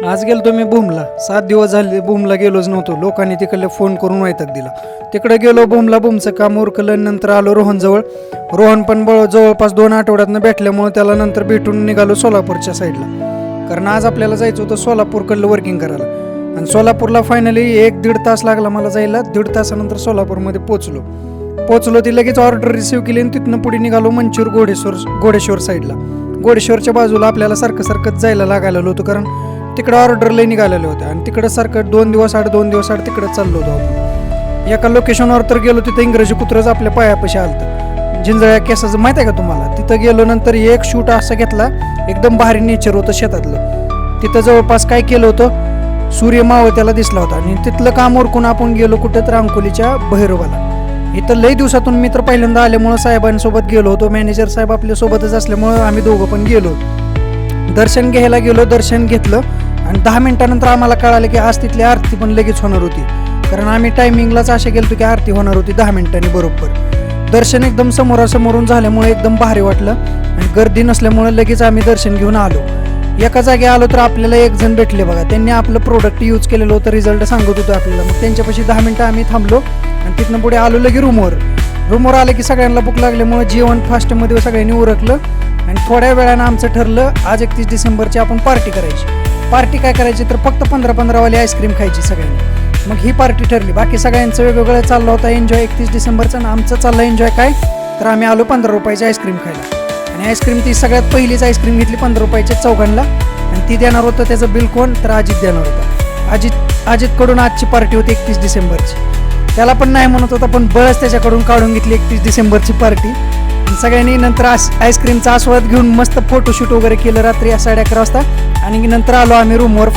आज गेलो मी भूमला. 7 दिवस झाले भूमला गेलोच नव्हतो. लोकांनी तिकडले फोन करून वैताग दिला. तिकडे गेलो भूमला, भूमचं काम उरकलं. नंतर आलो रोहनजवळ. रोहन पण जवळपास 2 आठवड्यातनं भेटल्यामुळे त्याला नंतर भेटून निघालो सोलापूरच्या साईडला. कारण आज आपल्याला जायचं होतं सोलापूरकडलं वर्किंग करायला. आणि सोलापूरला फायनली 1-1.5 तास लागला मला जायला. 1.5 तासानंतर सोलापूरमध्ये पोचलो. ती लगेच ऑर्डर रिसीव्ह केली आणि तिथनं पुढे निघालो मंचूर घोडेश्वर साईडला. घोडेश्वरच्या बाजूला आपल्याला सारखं जायला लागायला होतं, कारण तिकडं ऑर्डर लई निघालेले होते. आणि तिकडं सारखं 2 दिवस आड तिकडं चाललो होतो आपण. एका लोकेशनवर तर गेलो, तिथं इंग्रजी कुत्रंच आपल्या पायापाशी आलतं. जिंजळ्या केसाचं माहीत आहे का तुम्हाला? तिथं गेलो. नंतर एक शूट असा घेतला, एकदम भारी नेचर होतं शेतातलं. तिथं जवळपास काय केलं होतं, सूर्य मावळत्याला दिसला होता. आणि तिथलं काम उरकून आपण गेलो कुठं तर अंकोलीच्या भैरवाला. इथं लई दिवसातून मित्र पहिल्यांदा आल्यामुळं साहेबांसोबत गेलो होतो. मॅनेजर साहेब आपल्यासोबतच असल्यामुळं आम्ही दोघं पण गेलो. दर्शन घ्यायला गेलो. दर्शन घेतलं आणि 10 मिनिटानंतर आम्हाला कळालं की आज तिथली आरती पण लगेच होणार होती. कारण आम्ही टायमिंगलाच अशा गेलो की आरती होणार होती 10 मिनिटांनी बरोबर. दर्शन एकदम समोरासमोरून झाल्यामुळे एकदम भारी वाटलं. आणि गर्दी नसल्यामुळे लगेच आम्ही दर्शन घेऊन आलो. एका जागी आलो तर आपल्याला एक जण भेटले बघा. त्यांनी आपलं प्रोडक्ट यूज केलेलं होतं, रिझल्ट सांगत होतं आपल्याला. मग त्यांच्यापाशी 10 मिनिटं आम्ही थांबलो आणि तिथनं पुढे आलो लगे रूमवर आलं की सगळ्यांना भूक लागल्यामुळे जेवण फास्टमध्ये सगळ्यांनी उरकलं. आणि थोड्या वेळानं आमचं ठरलं आज 31 डिसेंबरची आपण पार्टी करायची. पार्टी काय करायची तर फक्त 15-15 वाली आईस्क्रीम खायची सगळ्यांनी. मग ही पार्टी ठरली. बाकी सगळ्यांचं वेगवेगळं चाललं होतं एन्जॉय 31 डिसेंबरचा. आणि आमचं चाललं एन्जॉय काय तर आम्ही आलो 15 रुपयाची आईस्क्रीम खायला. आणि आईस्क्रीम ती सगळ्यात पहिलीच आईस्क्रीम घेतली 15 रुपयाच्या चौघांना. आणि ती देणार होतं त्याचं बिल कोण तर अजित देणार होता. अजितकडून आजची पार्टी होती 31 डिसेंबरची. त्याला पण नाही म्हणत होता, पण बळच त्याच्याकडून काढून घेतली 31 डिसेंबरची पार्टी. सगळ्यांनी नंतर आईस्क्रीमचा आस्वाद घेऊन मस्त फोटोशूट वगैरे केलं रात्री 11:30 वाजता. आणि नंतर आलो आम्ही रूमवर.